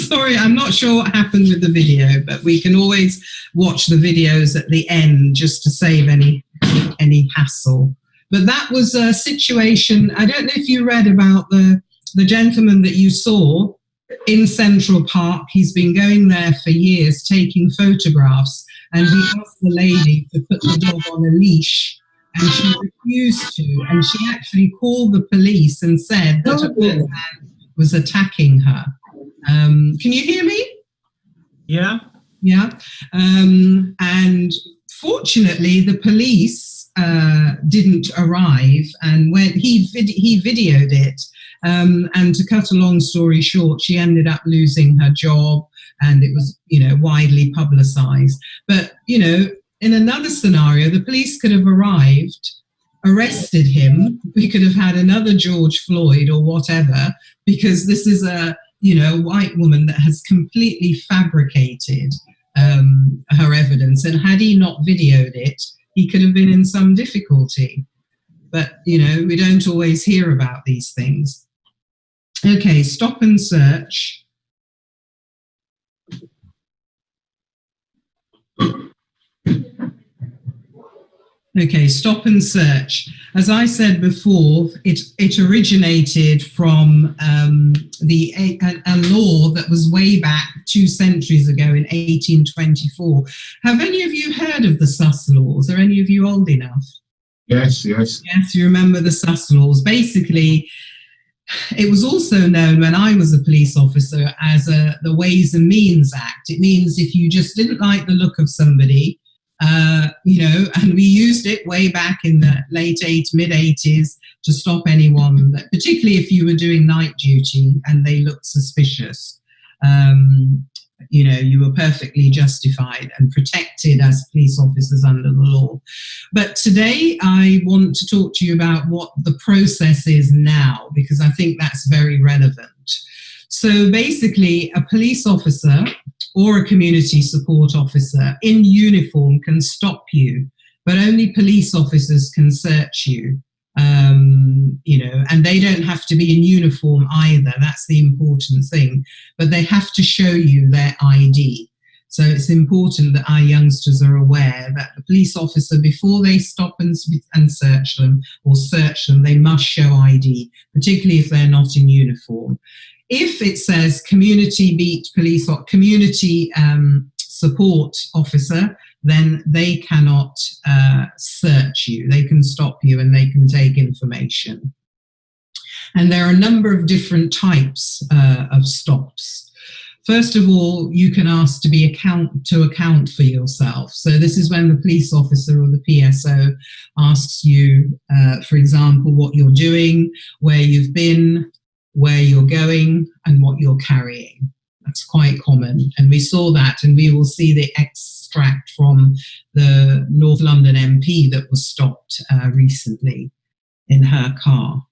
Sorry, I'm not sure what happened with the video, but we can always watch the videos at the end just to save any hassle. But that was a situation. I don't know if you read about the gentleman that you saw in Central Park. He's been going there for years taking photographs, and he asked the lady to put the dog on a leash, and she refused to, and she actually called the police and said that a man was attacking her. Can you hear me? Yeah. Yeah. And fortunately, the police didn't arrive, and when he videoed it. And to cut a long story short, she ended up losing her job, and it was, widely publicized. But, in another scenario, the police could have arrived, arrested him. We could have had another George Floyd or whatever, because this is a white woman that has completely fabricated her evidence. And had he not videoed it, he could have been in some difficulty. But, we don't always hear about these things. Okay, stop and search. Okay, stop and search. As I said before, it originated from a law that was way back 2 centuries ago in 1824. Have any of you heard of the Sus laws? Are any of you old enough? Yes. Yes, you remember the Sus laws. Basically, it was also known when I was a police officer as the Ways and Means Act. It means if you just didn't like the look of somebody, and we used it way back in the mid-80s to stop anyone, particularly if you were doing night duty and they looked suspicious. You were perfectly justified and protected as police officers under the law. But today I want to talk to you about what the process is now, because I think that's very relevant. So basically, a police officer or a community support officer in uniform can stop you, but only police officers can search you. And they don't have to be in uniform either. That's the important thing. But they have to show you their ID. So it's important that our youngsters are aware that the police officer, before they stop and search them, they must show ID, particularly if they're not in uniform. If it says community beat police or community support officer, then they cannot search you. They can stop you and they can take information. And there are a number of different types of stops. First of all, you can ask to account for yourself. So this is when the police officer or the PSO asks you, for example, what you're doing, where you've been, where you're going, and what you're carrying. That's quite common. And we saw that, and we will see the extract from the North London MP that was stopped recently in her car.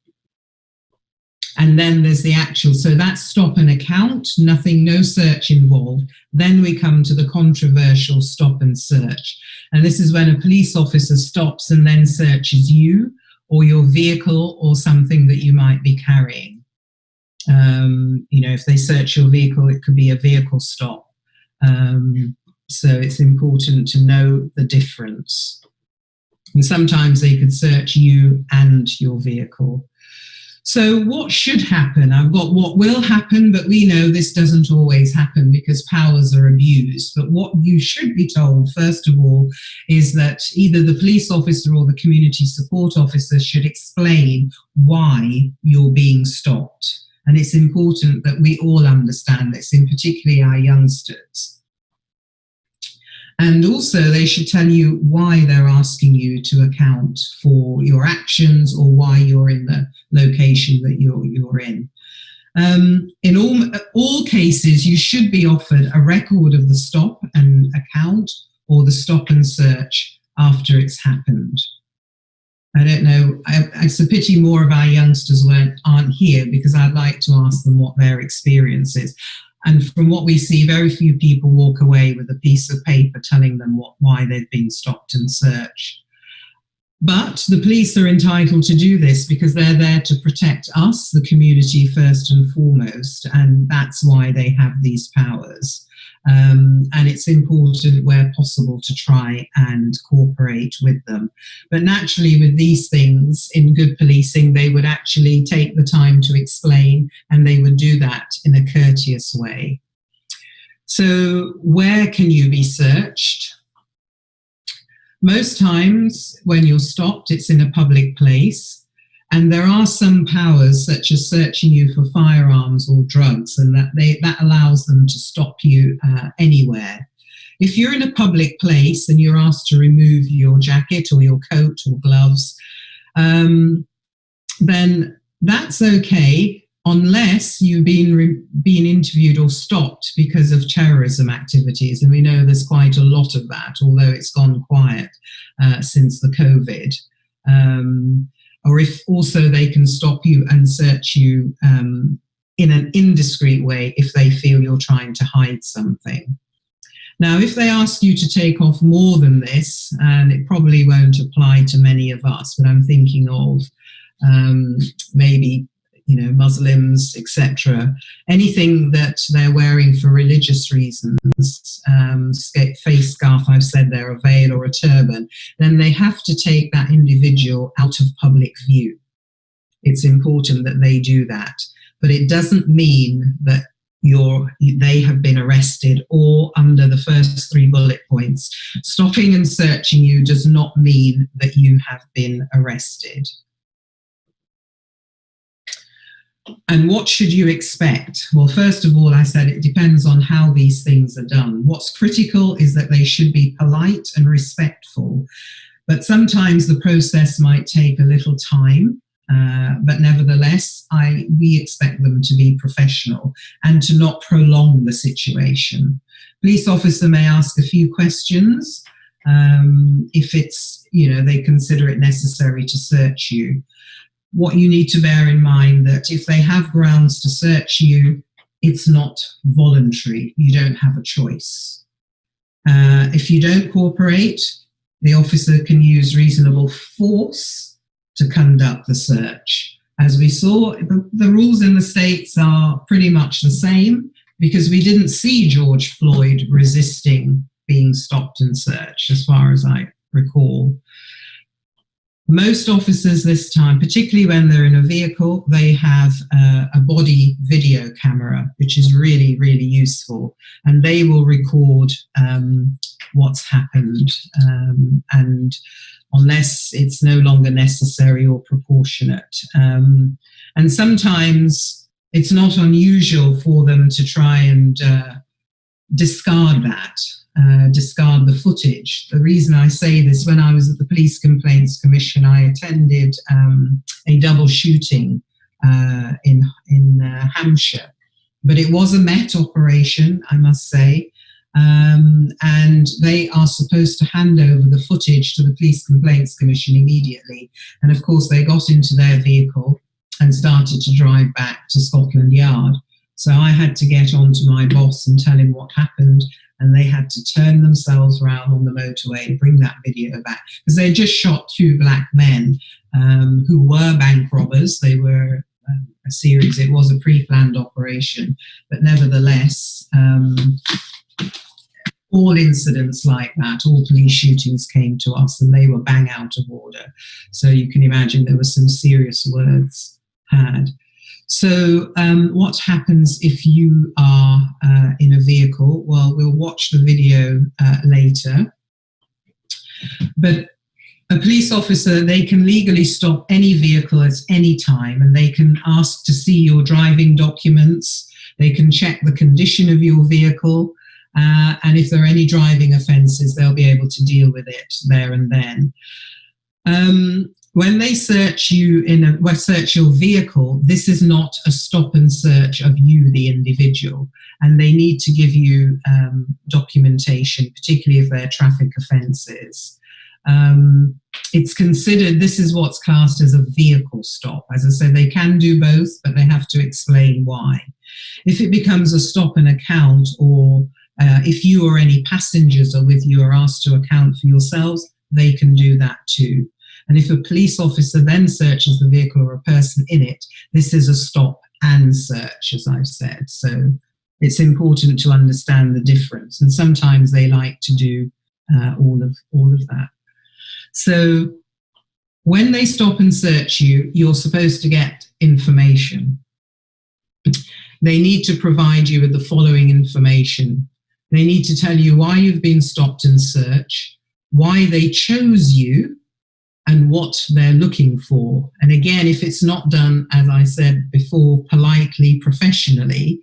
And then there's the actual, so that's stop and account, no search involved. Then we come to the controversial stop and search. And this is when a police officer stops and then searches you or your vehicle or something that you might be carrying. If they search your vehicle, it could be a vehicle stop. So it's important to know the difference. And sometimes they could search you and your vehicle. So what should happen? I've got what will happen, but we know this doesn't always happen because powers are abused. But what you should be told, first of all, is that either the police officer or the community support officer should explain why you're being stopped. And it's important that we all understand this, in particularly our youngsters. And also they should tell you why they're asking you to account for your actions or why you're in the location that you're in. In all cases, you should be offered a record of the stop and account or the stop and search after it's happened. I don't know, it's a pity more of our youngsters aren't here, because I'd like to ask them what their experience is. And from what we see, very few people walk away with a piece of paper telling them why they've been stopped and searched. But the police are entitled to do this because they're there to protect us, the community, first and foremost, and that's why they have these powers. And it's important where possible to try and cooperate with them. But naturally, with these things, in good policing, they would actually take the time to explain, and they would do that in a courteous way. So where can you be searched? Most times when you're stopped, it's in a public place, and there are some powers such as searching you for firearms or drugs, and that allows them to stop you anywhere. If you're in a public place and you're asked to remove your jacket or your coat or gloves, then that's okay, unless you've been interviewed or stopped because of terrorism activities. And we know there's quite a lot of that, although it's gone quiet since the COVID. Or if also they can stop you and search you in an indiscreet way if they feel you're trying to hide something. Now, if they ask you to take off more than this, and it probably won't apply to many of us, but I'm thinking of maybe Muslims, etc. Anything that they're wearing for religious reasons, face scarf, I've said there, a veil or a turban, then they have to take that individual out of public view. It's important that they do that, but it doesn't mean that they have been arrested, or under the first 3 bullet points, stopping and searching you does not mean that you have been arrested. And what should you expect? Well, first of all, I said it depends on how these things are done. What's critical is that they should be polite and respectful, but sometimes the process might take a little time, but nevertheless, we expect them to be professional and to not prolong the situation. Police officer may ask a few questions if it's, they consider it necessary to search you. What you need to bear in mind that if they have grounds to search you, it's not voluntary. You don't have a choice. If you don't cooperate, the officer can use reasonable force to conduct the search. As we saw, the rules in the States are pretty much the same, because we didn't see George Floyd resisting being stopped and searched, as far as I recall. Most officers this time, particularly when they're in a vehicle, they have a body video camera, which is really, really useful. And they will record what's happened, and unless it's no longer necessary or proportionate. And sometimes it's not unusual for them to try and discard the footage. The reason I say this, when I was at the Police Complaints Commission, I attended a double shooting in Hampshire, but it was a Met operation, I must say, and they are supposed to hand over the footage to the Police Complaints Commission immediately. And of course, they got into their vehicle and started to drive back to Scotland Yard. So I had to get on to my boss and tell him what happened, and they had to turn themselves around on the motorway and bring that video back, because they just shot 2 black men who were bank robbers. They were a series, it was a pre-planned operation, but nevertheless, all incidents like that, all police shootings came to us, and they were bang out of order. So you can imagine there were some serious words had. So what happens if you are in a vehicle? Well, we'll watch the video later. But a police officer, they can legally stop any vehicle at any time, and they can ask to see your driving documents. They can check the condition of your vehicle. And if there are any driving offences, they'll be able to deal with it there and then. When they search you search your vehicle, this is not a stop and search of you, the individual, and they need to give you documentation, particularly if they're traffic offences. It's considered, this is what's classed as a vehicle stop. As I said, they can do both, but they have to explain why. If it becomes a stop and account, or if you or any passengers are with you are asked to account for yourselves, they can do that too. And if a police officer then searches the vehicle or a person in it, this is a stop and search, as I've said. So it's important to understand the difference. And sometimes they like to do all of that. So when they stop and search you, you're supposed to get information. They need to provide you with the following information. They need to tell you why you've been stopped and searched, why they chose you, and what they're looking for. And again, if it's not done, as I said before, politely, professionally,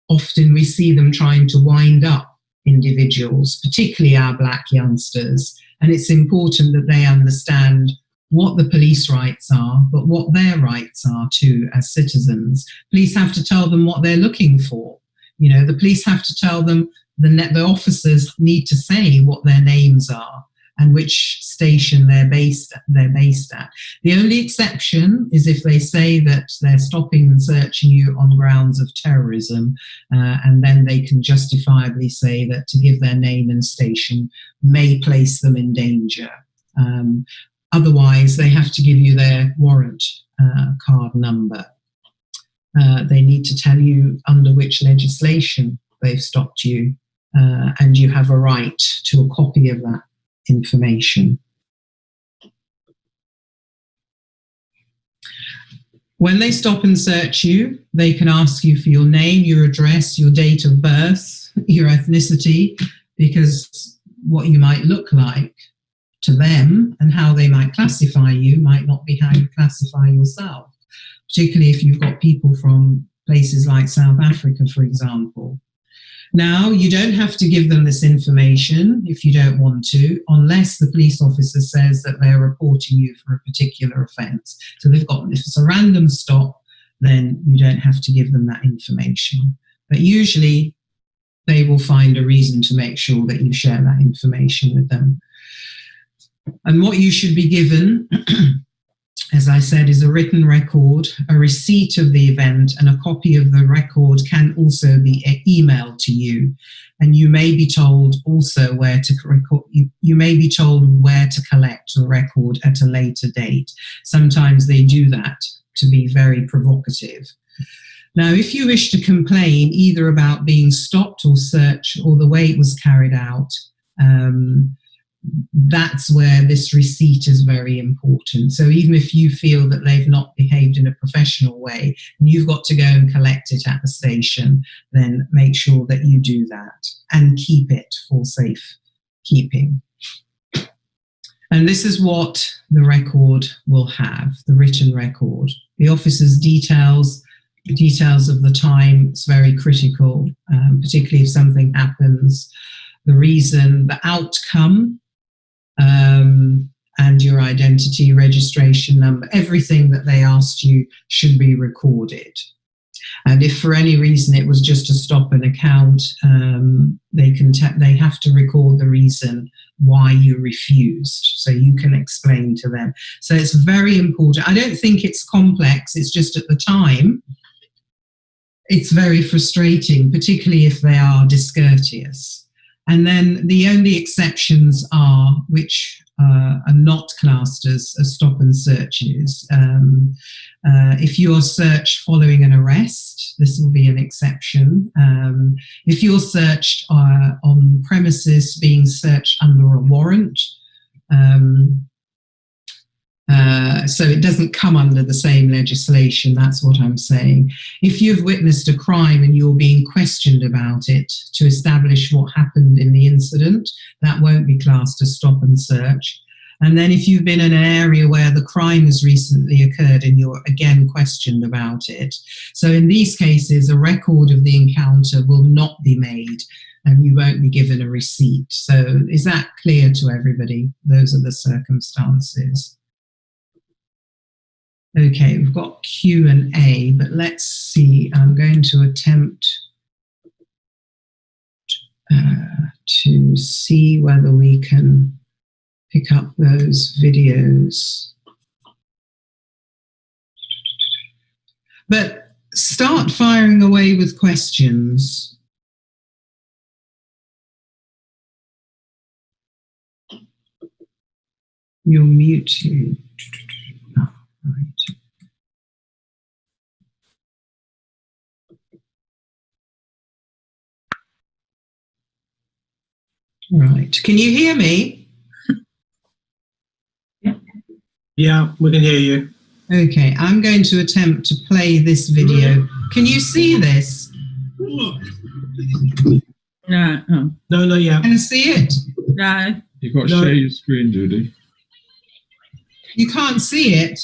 often we see them trying to wind up individuals, particularly our black youngsters. And it's important that they understand what the police rights are, but what their rights are too as citizens. Police have to tell them what they're looking for. You know, the police have to tell them, the officers need to say what their names are and which station they're based at. The only exception is if they say that they're stopping and searching you on grounds of terrorism, and then they can justifiably say that to give their name and station may place them in danger. Otherwise, they have to give you their warrant card number. They need to tell you under which legislation they've stopped you, and you have a right to a copy of that information. When they stop and search you, they can ask you for your name, your address, your date of birth, your ethnicity, because what you might look like to them and how they might classify you might not be how you classify yourself, particularly if you've got people from places like South Africa, for example. Now, you don't have to give them this information if you don't want to, unless the police officer says that they're reporting you for a particular offence. So if it's a random stop, then you don't have to give them that information. But usually they will find a reason to make sure that you share that information with them. And what you should be given, as I said, is a written record, a receipt of the event, and a copy of the record can also be emailed to you. And you may be told also where to record. You may be told where to collect the record at a later date. Sometimes they do that to be very provocative. Now, if you wish to complain either about being stopped or searched or the way it was carried out, that's where this receipt is very important. So even if you feel that they've not behaved in a professional way and you've got to go and collect it at the station, then make sure that you do that and keep it for safe keeping. And this is what the record will have, the written record. The officer's details of the time is very critical, particularly if something happens, the reason, the outcome, and your identity, registration number, everything that they asked you should be recorded. And if for any reason it was just to stop an account, they have to record the reason why you refused, so you can explain to them. So it's very important. I don't think it's complex, it's just at the time, it's very frustrating, particularly if they are discourteous. And then the only exceptions are, which are not classed as stop and searches. If you're searched following an arrest, this will be an exception. If you're searched on premises being searched under a warrant, so it doesn't come under the same legislation, that's what I'm saying. If you've witnessed a crime and you're being questioned about it to establish what happened in the incident, that won't be classed as stop and search. And then if you've been in an area where the crime has recently occurred and you're again questioned about it. So in these cases, a record of the encounter will not be made and you won't be given a receipt. So is that clear to everybody? Those are the circumstances. Okay, we've got Q&A, but let's see. I'm going to attempt to see whether we can pick up those videos. But start firing away with questions. You're muted. Oh, right. Right. Can you hear me? Yeah, we can hear you. Okay, I'm going to attempt to play this video. Can you see this? No. Oh. No, not yet. Can you see it? No. You've got to share your screen, Judy. You can't see it?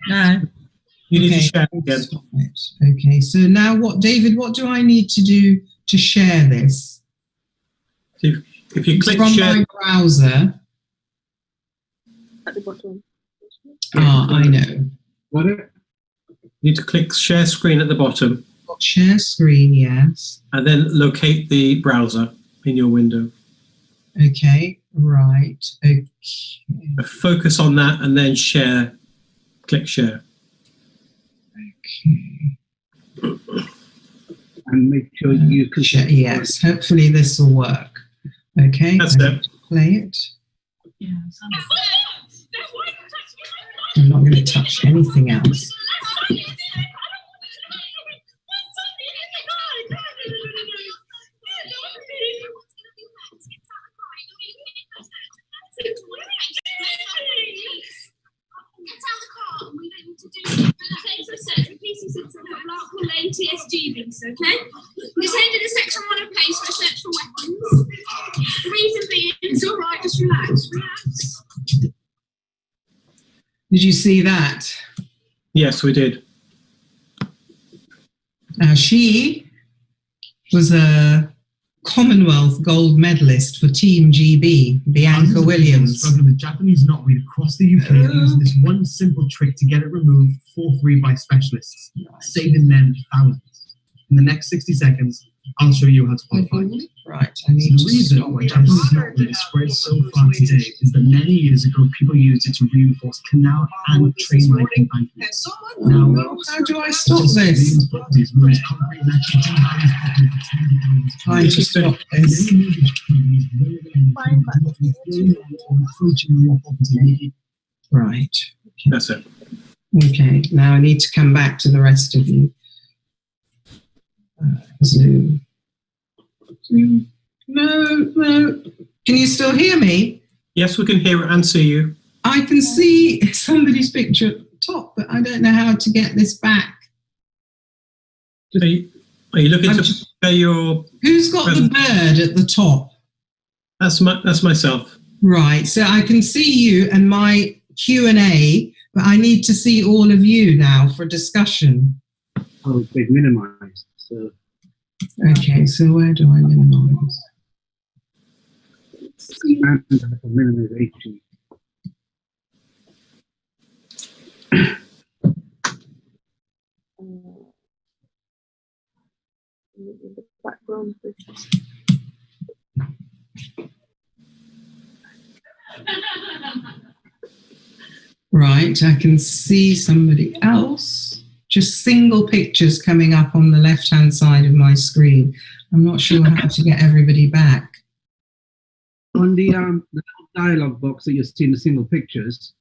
No. You need to Okay, share again. stop it. Okay, so now what, David, what do I need to do to share this? If you click From share my browser. At the bottom. Ah, I know. Got it? You need to click share screen at the bottom. Share screen, yes. And then locate the browser in your window. Okay, right. Okay. Focus on that and then share. Click share. Okay. And make sure you can share. Yes, hopefully this will work. Okay. That's it. Play it. Yeah. I'm not going to touch anything else. Okay? We decided in section 1 of PACE for a search for weapons. The reason being, it's alright, just relax. Did you see that? Yes, we did. She was a Commonwealth gold medalist for Team GB, Bianca Williams. Struggling with Japanese knotweed across the UK using this one simple trick to get it removed for free by specialists, saving them thousands. In the next 60 seconds, I'll show you how to qualify. Right, I need The to reason stop why this. Japanese knotweed is spread so far today is that many years ago people used it to reinforce canal and train line embankments. Now, How do I stop this? Trying to stop this. Right. That's it. Okay, now I need to come back to the rest of you. Zoom. No. Can you still hear me? Yes, we can hear and see you. I can see somebody's picture at the top, but I don't know how to get this back. Are you looking to share your... Who's got the bird at the top? That's myself. Right, so I can see you and my Q&A, but I need to see all of you now for discussion. Oh, they've minimized. So Okay, so where do I minimize? expand the minimization. The background. Right, I can see somebody else. Just single pictures coming up on the left-hand side of my screen. I'm not sure how to get everybody back. On the dialog box that you're seeing the single pictures,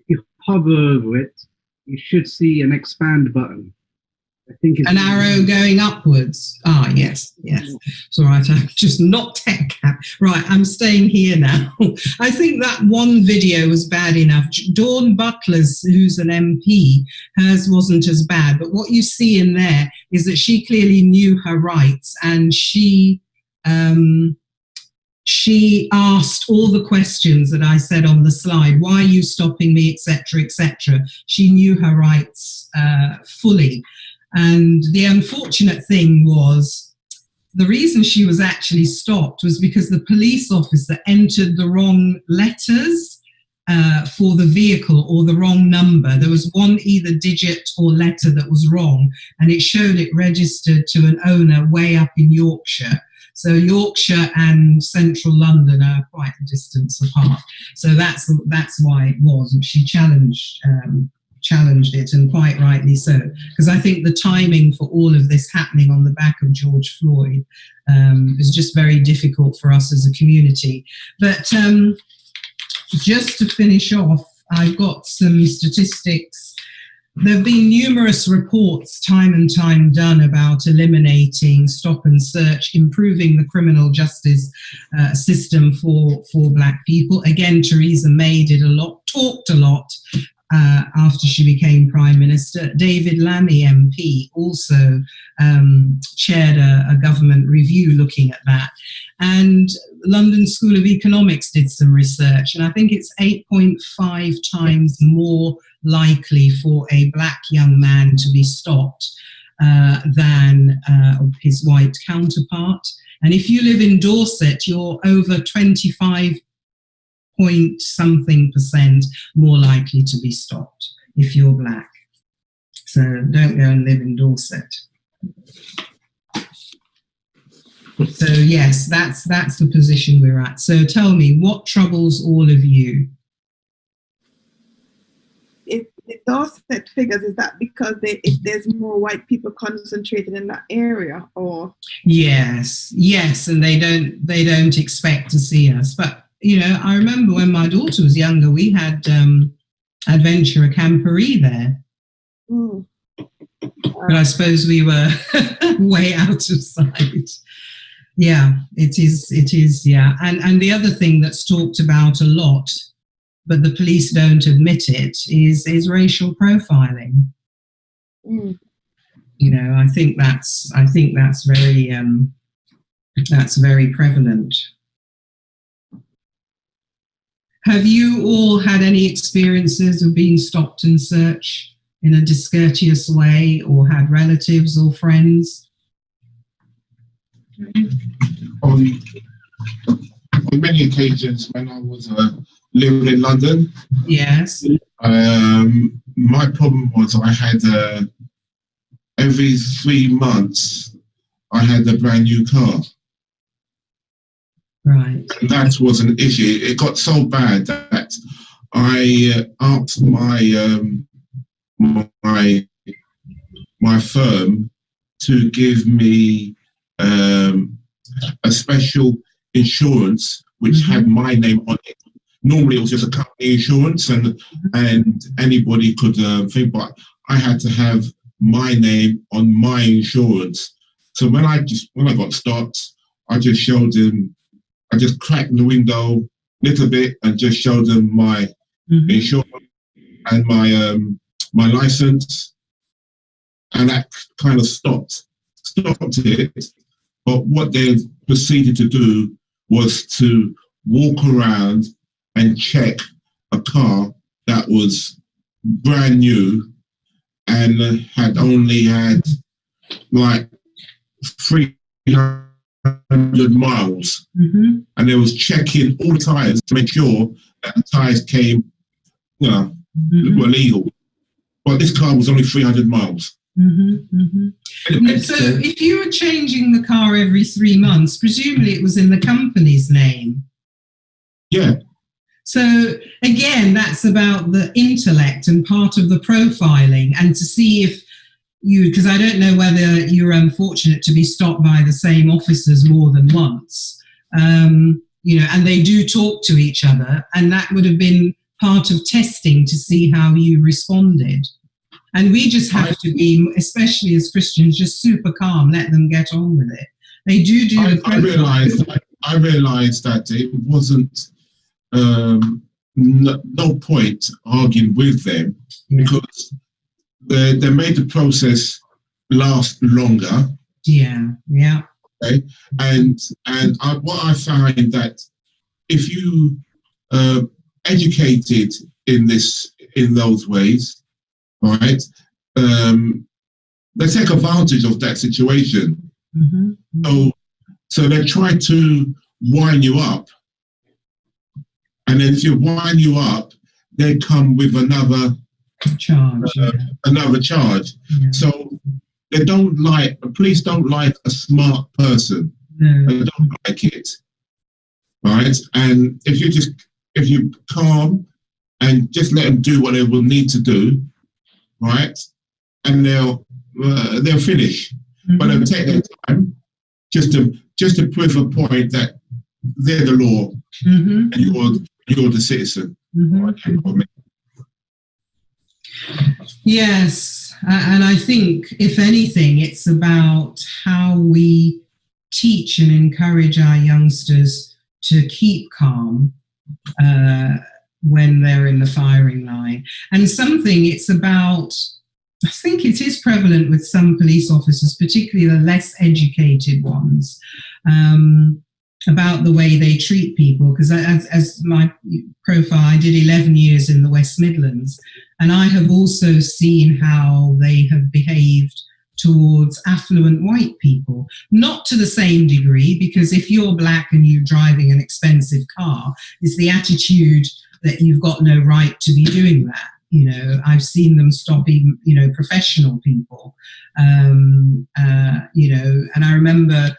if you hover over it, you should see an expand button. I think it's An arrow going upwards. Ah, yes. It's all right. I'm just not tech cap. Right, I'm staying here now. I think that one video was bad enough. Dawn Butler's, who's an MP, hers wasn't as bad. But what you see in there is that she clearly knew her rights, and she asked all the questions that I said on the slide. Why are you stopping me, etc., etc. She knew her rights fully. And the unfortunate thing was, the reason she was actually stopped was because the police officer entered the wrong letters for the vehicle, or the wrong number. There was one either digit or letter that was wrong, and it showed it registered to an owner way up in Yorkshire. So Yorkshire and central London are quite a distance apart. So that's why it was. And she challenged it, and quite rightly so, because I think the timing for all of this happening on the back of George Floyd is just very difficult for us as a community. But just to finish off, I've got some statistics. There have been numerous reports, time and time done, about eliminating stop and search, improving the criminal justice system for Black people. Again, Theresa May talked a lot after she became Prime Minister. David Lammy MP also chaired a government review looking at that. And London School of Economics did some research, and I think it's 8.5 times more likely for a Black young man to be stopped than his white counterpart. And if you live in Dorset, you're over 25-point-something% more likely to be stopped if you're Black. So don't go and live in Dorset. So yes, that's the position we're at. So tell me, what troubles all of you? If those set figures, is that because there's more white people concentrated in that area, or? Yes, and they don't expect to see us. But you know, I remember when my daughter was younger, we had Adventure Camporee there. Mm. But I suppose we were way out of sight. Yeah, it is, yeah. And the other thing that's talked about a lot, but the police don't admit it, is racial profiling. Mm. You know, I think that's very prevalent. Have you all had any experiences of being stopped and searched in a discourteous way, or had relatives or friends? On many occasions when I was living in London, Yes. My problem was I had every 3 months I had a brand new car. Right. And that was an issue. It got so bad that I asked my firm to give me a special insurance which had my name on it. Normally it was just a company insurance and anybody could think, but I had to have my name on my insurance. So when I got stopped, I just showed them, I just cracked the window a little bit and just showed them my insurance and my license, and that kind of stopped it. But what they proceeded to do was to walk around and check a car that was brand new and had only had like 300 miles. And they was checking all the tyres to make sure that the tyres came, were legal. But this car was only 300 miles. So if you were changing the car every 3 months, presumably it was in the company's name. Yeah. So again, that's about the intellect and part of the profiling, and to see if you, because I don't know whether you're unfortunate to be stopped by the same officers more than once, you know, and they do talk to each other, and that would have been part of testing to see how you responded. And we just have to be, especially as Christians, just super calm, let them get on with it. They do I realised that it wasn't no point arguing with them, because they made the process last longer. Yeah. Okay, what I find that if you educated in those ways, right, they take advantage of that situation. So they try to wind you up, and then if you wind you up, they come with another charge. Yeah. So they don't like, the police don't like a smart person. No. They don't like it, right? And if you calm and just let them do what they will need to do, right, and they'll finish. But they'll take their time just to prove a point that they're the law, and You're the citizen. Yes, and I think, if anything, it's about how we teach and encourage our youngsters to keep calm when they're in the firing line. And something it's about, I think it is prevalent with some police officers, particularly the less educated ones, about the way they treat people. Because as my profile, I did 11 years in the West Midlands, and I have also seen how they have behaved towards affluent white people. Not to the same degree, because if you're black and you're driving an expensive car, it's the attitude that you've got no right to be doing that. You know, I've seen them stopping, you know, professional people, you know, and I remember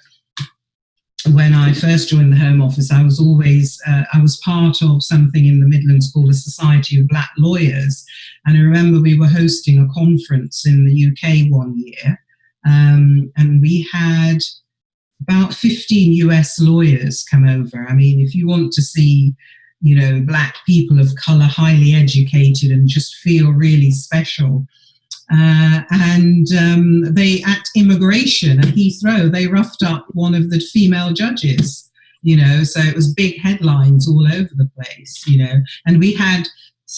when I first joined the Home Office, I was always, I was part of something in the Midlands called the Society of Black Lawyers. And I remember we were hosting a conference in the UK one year, and we had about 15 US lawyers come over. I mean, if you want to see, you know, black people of colour, highly educated and just feel really special. And they, at immigration at Heathrow, they roughed up one of the female judges, you know, so it was big headlines all over the place, you know. And we had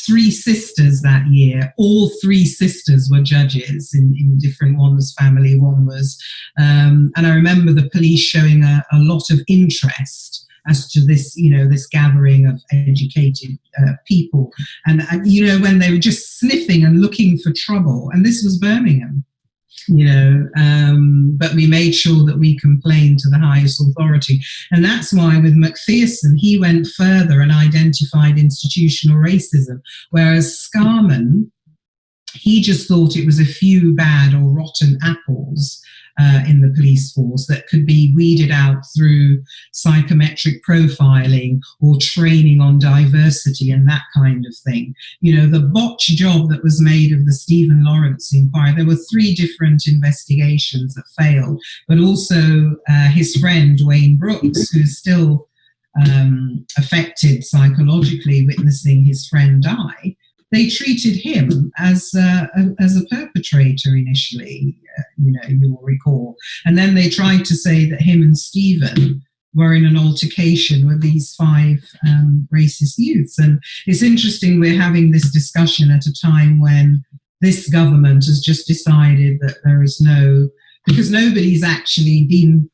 3 sisters that year. All 3 sisters were judges in different, one was family, one was, and I remember the police showing a lot of interest as to this, you know, this gathering of educated people. And, you know, when they were just sniffing and looking for trouble, and this was Birmingham, you know, but we made sure that we complained to the highest authority. And that's why with Macpherson, he went further and identified institutional racism, whereas Scarman, he just thought it was a few bad or rotten apples in the police force that could be weeded out through psychometric profiling or training on diversity and that kind of thing. You know, the botch job that was made of the Stephen Lawrence inquiry, there were 3 different investigations that failed, but also his friend Wayne Brooks, who's still affected psychologically witnessing his friend die. They treated him as a perpetrator initially, you know, you'll recall. And then they tried to say that him and Stephen were in an altercation with these 5 racist youths. And it's interesting we're having this discussion at a time when this government has just decided that there is no, because nobody's actually been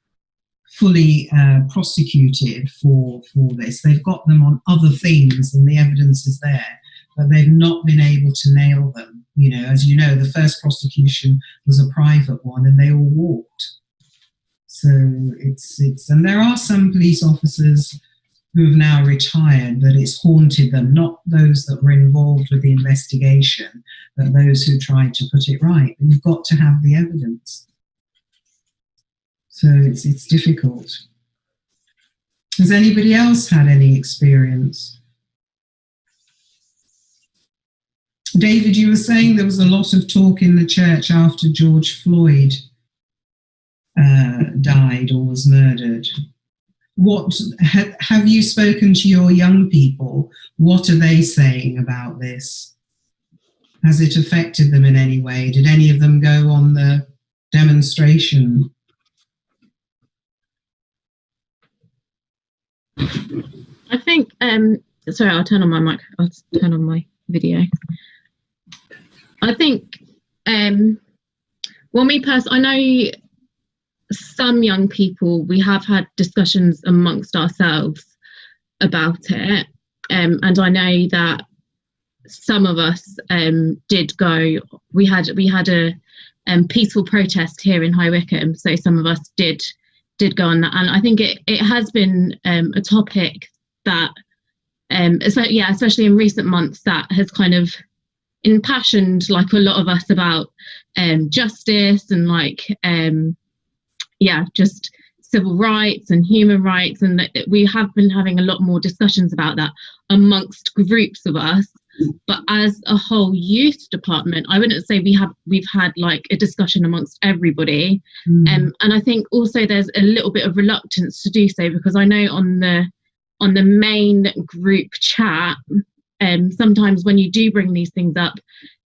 fully prosecuted for this. They've got them on other things and the evidence is there, but they've not been able to nail them. You know, as you know, the first prosecution was a private one and they all walked. So it's and there are some police officers who have now retired that it's haunted them, not those that were involved with the investigation, but those who tried to put it right. But you've got to have the evidence. So it's difficult. Has anybody else had any experience? David, you were saying there was a lot of talk in the church after George Floyd died or was murdered. What have you spoken to your young people? What are they saying about this? Has it affected them in any way? Did any of them go on the demonstration? I think, sorry, I'll turn on my mic. I'll turn on my video. I think, well, me personally, I know some young people, we have had discussions amongst ourselves about it. And I know that some of us did go, we had a peaceful protest here in High Wycombe. So some of us did go on that. And I think it has been a topic that, especially in recent months, that has kind of impassioned like a lot of us about justice and just civil rights and human rights, and that we have been having a lot more discussions about that amongst groups of us. But as a whole youth department, I wouldn't say we've had like a discussion amongst everybody. And I think also there's a little bit of reluctance to do so, because I know on the on the main group chat, sometimes when you do bring these things up,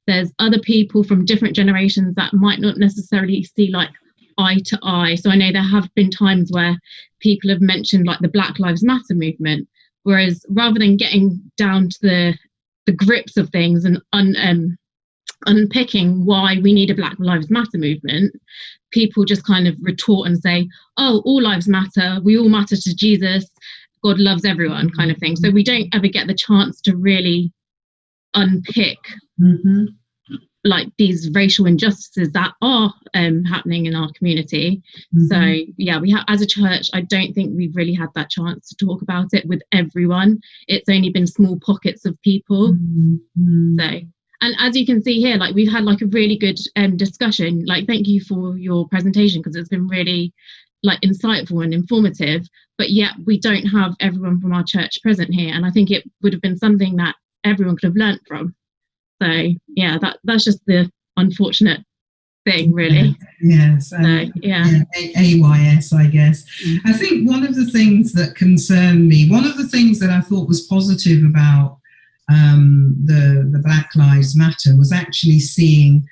there's other people from different generations that might not necessarily see like eye to eye. So I know there have been times where people have mentioned like the Black Lives Matter movement, whereas rather than getting down to the grips of things and unpicking why we need a Black Lives Matter movement, people just kind of retort and say, oh, all lives matter, we all matter to Jesus, God loves everyone, kind of thing. So we don't ever get the chance to really unpick like these racial injustices that are happening in our community. So yeah, we have, as a church, I don't think we've really had that chance to talk about it with everyone. It's only been small pockets of people. So, and as you can see here, like we've had like a really good discussion. Like, thank you for your presentation, because it's been really like insightful and informative, but yet we don't have everyone from our church present here. And I think it would have been something that everyone could have learnt from. So yeah, that's just the unfortunate thing, really. Yes. So, yeah. AYS, I guess. I think one of the things that concerned me, one of the things that I thought was positive about the Black Lives Matter was actually seeing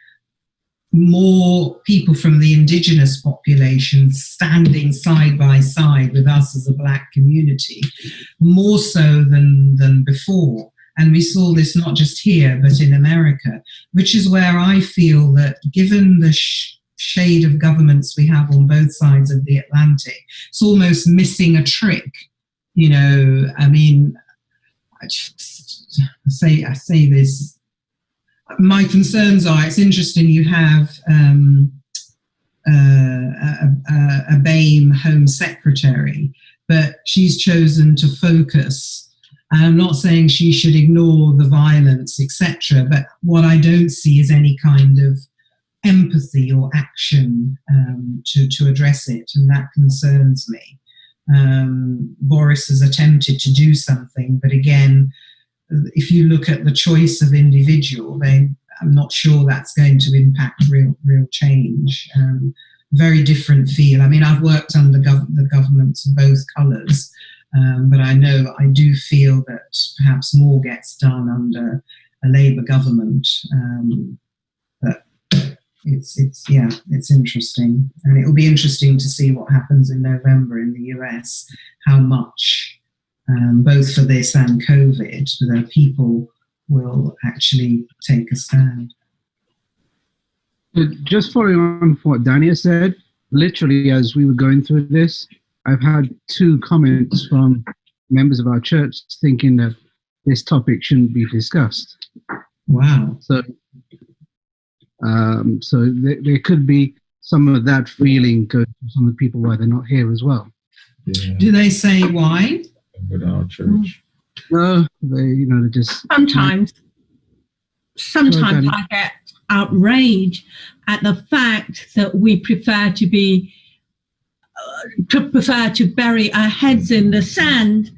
more people from the indigenous population standing side by side with us as a Black community, more so than before. And we saw this not just here, but in America, which is where I feel that given the shade of governments we have on both sides of the Atlantic, it's almost missing a trick. You know, I mean, I say this, my concerns are, it's interesting you have a BAME Home Secretary, but she's chosen to focus. I'm not saying she should ignore the violence, etc., but what I don't see is any kind of empathy or action to address it, and that concerns me. Boris has attempted to do something, but again, if you look at the choice of individual, I'm not sure that's going to impact real change. Very different feel. I mean, I've worked under the governments of both colours, but I do feel that perhaps more gets done under a Labour government. But it's interesting, and it will be interesting to see what happens in November in the US. How much, both for this and COVID, the people will actually take a stand. Just following on from what Dania said, literally as we were going through this, I've had 2 comments from members of our church thinking that this topic shouldn't be discussed. Wow. So there could be some of that feeling going to some of the people why they're not here as well. Yeah. Do they say why? With our church. No, they just... Sometimes I get outraged at the fact that we prefer to bury our heads in the sand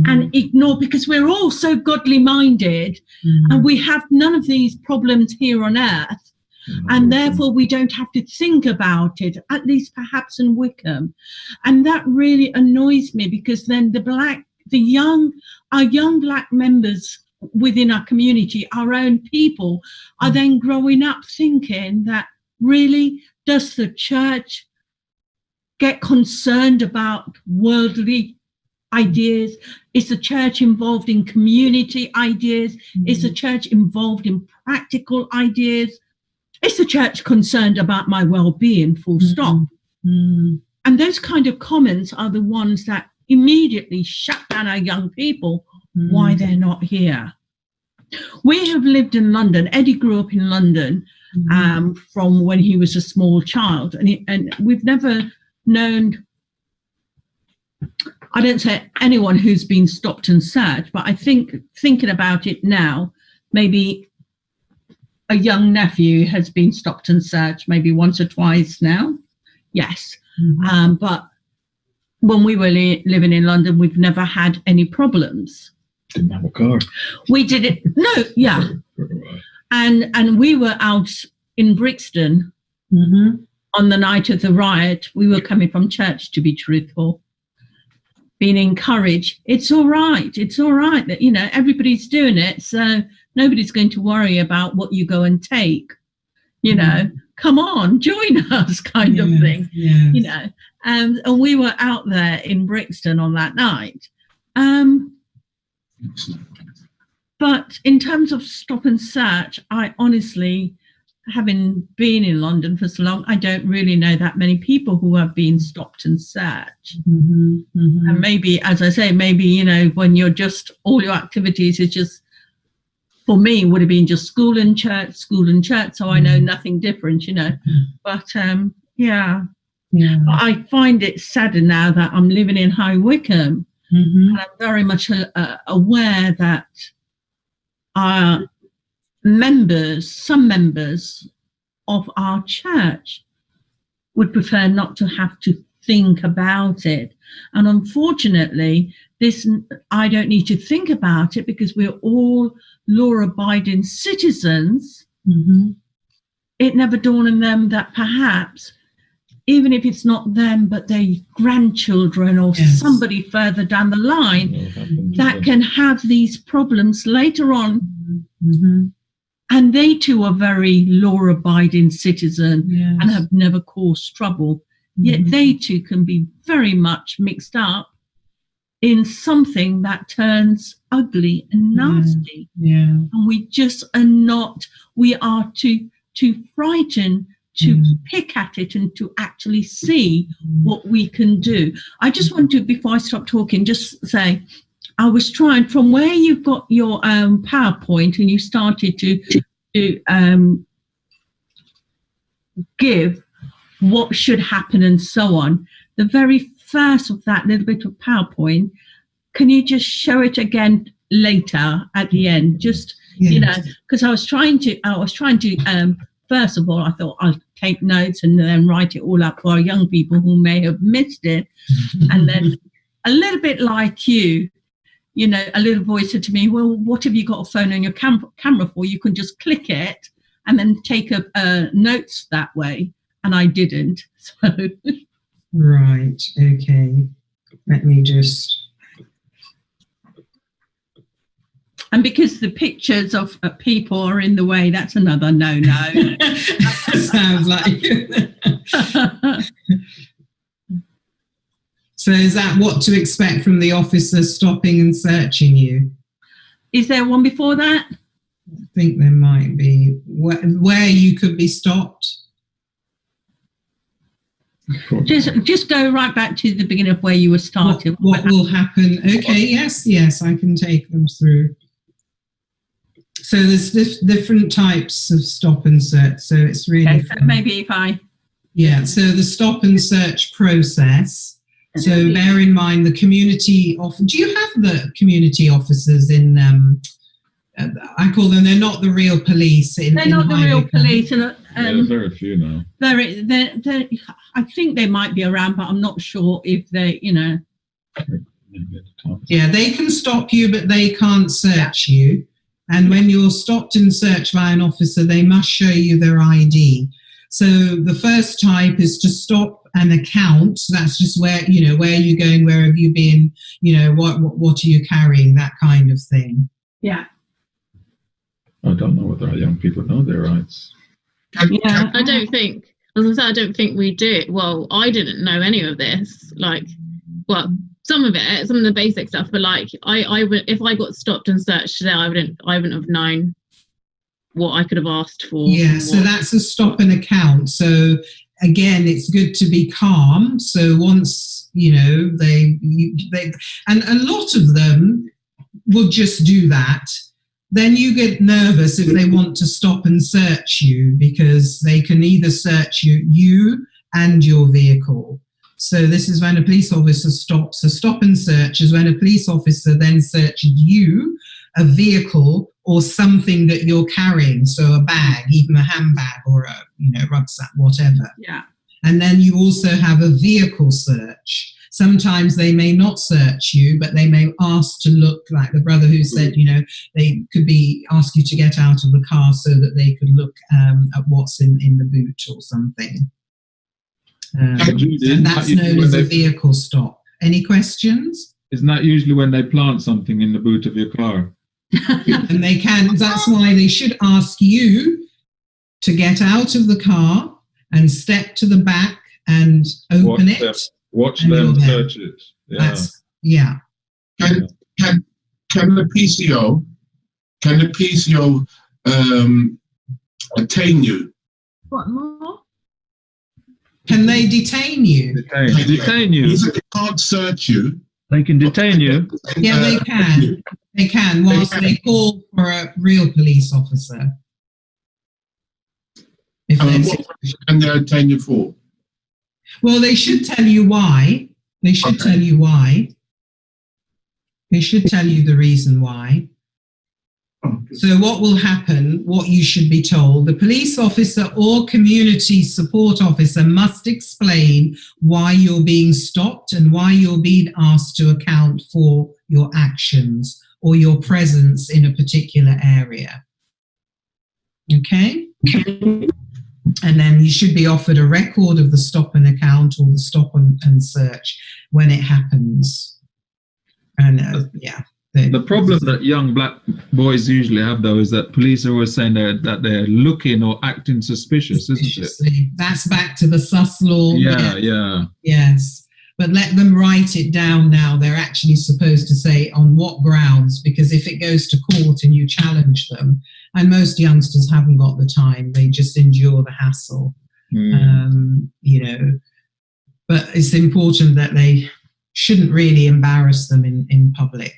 and ignore, because we're all so godly minded and we have none of these problems here on earth, and therefore we don't have to think about it, at least perhaps in Wycombe. And that really annoys me, because then our young Black members within our community, our own people, are then growing up thinking that, really, does the church get concerned about worldly ideas? Is the church involved in community ideas? Is the church involved in practical ideas? Is the church concerned about my well-being, full stop? And those kind of comments are the ones that immediately shut down our young people, why they're not here. We have lived in London. Eddie grew up in London from when he was a small child, and we've never known, I don't say anyone who's been stopped and searched, but I think, thinking about it now, maybe a young nephew has been stopped and searched maybe once or twice now. Yes. But when we were living in London, we've never had any problems. Didn't have a car. We did it. No, yeah. And we were out in Brixton on the night of the riot. We were coming from church, to be truthful. being encouraged. It's all right. It's all right that, you know, everybody's doing it. So nobody's going to worry about what you go and take, you know, come on, join us kind of thing, you know. And we were out there in Brixton on that night. But in terms of stop and search, I honestly, having been in London for so long, I don't really know that many people who have been stopped and searched. And maybe, as I say, maybe, you know, when you're just, all your activities is just, for me, would have been just school and church, so I know nothing different, you know. But yeah. I find it sadder now that I'm living in High Wycombe, and I'm very much aware that our some members of our church would prefer not to have to think about it. And unfortunately, I don't need to think about it because we're all law-abiding citizens. It never dawned on them that perhaps, even if it's not them, but their grandchildren or somebody further down the line that can have these problems later on. And they too are very law-abiding citizens and have never caused trouble. Yet they too can be very much mixed up in something that turns ugly and nasty. And we just are not, we are too frightened to pick at it and to actually see what we can do. I just want to, before I stop talking, just say, I was trying, from where you've got your PowerPoint and you started to give what should happen and so on, the very first of that little bit of PowerPoint, can you just show it again later at the end? Just, you know, because I was trying to, first of all, I thought I'll take notes and then write it all up for our young people who may have missed it. And then a little bit like you know, a little voice said to me, well, what have you got a phone on your camera for? You can just click it and then take notes that way. And I didn't. So. Right. Okay. Let me just. And because the pictures of people are in the way, that's another no-no. Sounds like. So is that what to expect from the officer stopping and searching you? Is there one before that? I think there might be. Where you could be stopped? Just go right back to the beginning of where you were starting. What will happen? Okay, yes, I can take them through. So there's different types of stop and search. So it's really... Okay, so maybe if I... Yeah, so the stop and search process. So bear in mind the community... Do you have the community officers in... I call them, they're not the real police. They're not the real police. And, there are a few now. I think they might be around, but I'm not sure if they, you know. Yeah, they can stop you, but they can't search you. And when you're stopped and searched by an officer, they must show you their ID. So the first type is to stop an account. So that's just where, you know, where are you going, where have you been, you know, what are you carrying, that kind of thing. Yeah. I don't know whether our young people know their rights. Yeah, I don't think we do. Well, I didn't know any of this. Like, well, some of the basic stuff, but like, I would, if I got stopped and searched today, I wouldn't have known what I could have asked for. Yeah, so that's a stop an account. So again, it's good to be calm. So once, you know, they and a lot of them will just do that. Then you get nervous if they want to stop and search you, because they can either search you and your vehicle. So this is when a police officer stops. A stop and search is when a police officer then searches you, a vehicle, or something that you're carrying. So a bag, even a handbag or a rucksack, whatever. Yeah. And then you also have a vehicle search. Sometimes they may not search you, but they may ask to look, like the brother who said, you know, they could ask you to get out of the car so that they could look at what's in the boot or something. And that's known as a vehicle stop. Any questions? Isn't that usually when they plant something in the boot of your car? And they can. That's why they should ask you to get out of the car and step to the back and open Watch them search it. Yeah. Yeah. Can the PCO detain you? What more? Can they detain you? Detain you. They can't search you. They can detain you. Yeah, they can. They can, whilst they call for a real police officer. What can they detain you for? Well, they should tell you why. They should tell you why. They should tell you the reason why. So what will happen, what you should be told, the police officer or community support officer must explain why you're being stopped and why you're being asked to account for your actions or your presence in a particular area. Okay? And then you should be offered a record of the stop and account or the stop and search when it happens. And the problem that young black boys usually have, though, is that police are always saying that they're looking or acting suspicious, isn't it? That's back to the sus law. Yeah. Yes. But let them write it down now. They're actually supposed to say on what grounds, because if it goes to court and you challenge them, and most youngsters haven't got the time, they just endure the hassle. But it's important that they shouldn't really embarrass them in public.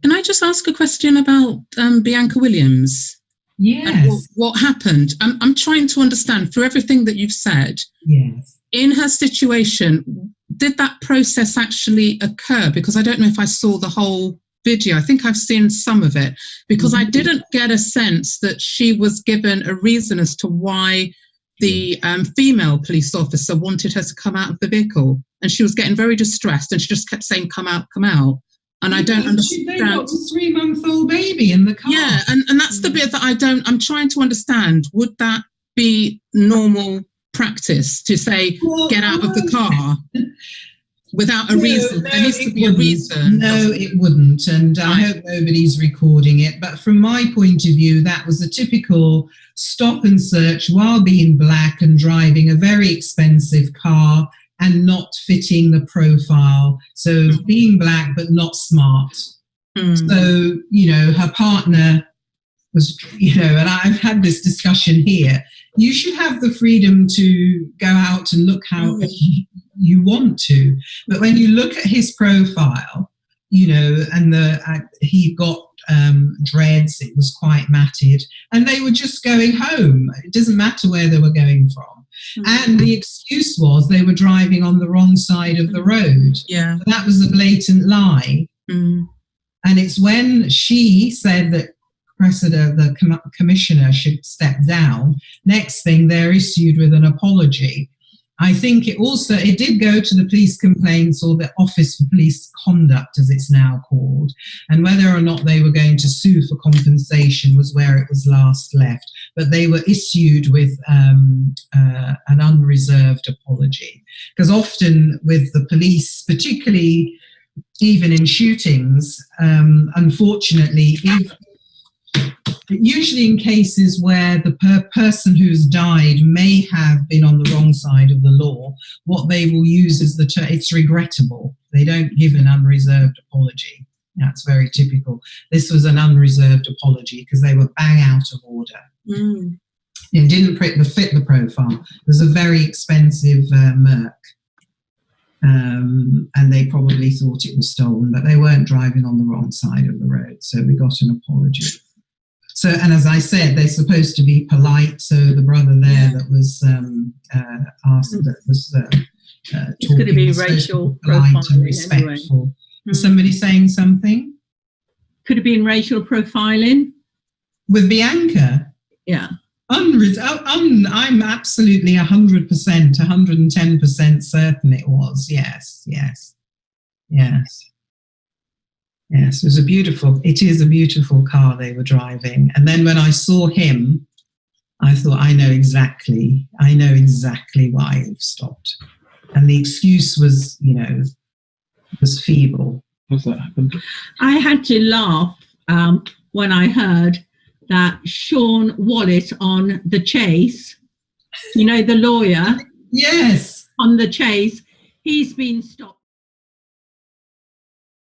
Can I just ask a question about Bianca Williams? Yes. And what happened? I'm trying to understand, through everything that you've said, yes, in her situation, did that process actually occur? Because I don't know if I saw the whole video. I think I've seen some of it, because I didn't get a sense that she was given a reason as to why the female police officer wanted her to come out of the vehicle. And she was getting very distressed and she just kept saying, come out, come out. And I don't understand. They got a 3-month-old baby in the car. Yeah, and that's the bit that I'm trying to understand. Would that be normal practice to say, get out of the car without a reason? There needs to be a reason. No, it wouldn't. And I hope nobody's recording it. But from my point of view, that was a typical stop and search while being black and driving a very expensive car and not fitting the profile. So being black but not smart. So, her partner was, and I've had this discussion here, you should have the freedom to go out and look how you want to. But when you look at his profile, and he got dreads, it was quite matted, and they were just going home. It doesn't matter where they were going from. And the excuse was they were driving on the wrong side of the road. Yeah. So that was a blatant lie. And it's when she said that Cressida, the commissioner, should step down, next thing they're issued with an apology. I think it did go to the police complaints, or the Office for Police Conduct, as it's now called, and whether or not they were going to sue for compensation was where it was last left. But they were issued with an unreserved apology, because often with the police, particularly even in shootings, unfortunately, usually in cases where the person who's died may have been on the wrong side of the law, what they will use is the term, it's regrettable. They don't give an unreserved apology. That's very typical. This was an unreserved apology because they were bang out of order. It didn't fit the profile. It was a very expensive Merc. And they probably thought it was stolen, but they weren't driving on the wrong side of the road. So we got an apology. So, and as I said, they're supposed to be polite. So the brother there that was asked, that was it's going to be racial polite and respectful. Anyway. Was somebody saying something? Could have been racial profiling with Bianca. Yeah. I'm absolutely 100%, 110% certain it was. Yes. It is a beautiful car they were driving. And then when I saw him, I thought, I know exactly why you've stopped. And the excuse was, was feeble. What's that happened? I had to laugh when I heard that Sean Wallis on The Chase, the lawyer. Yes. On The Chase, he's been stopped.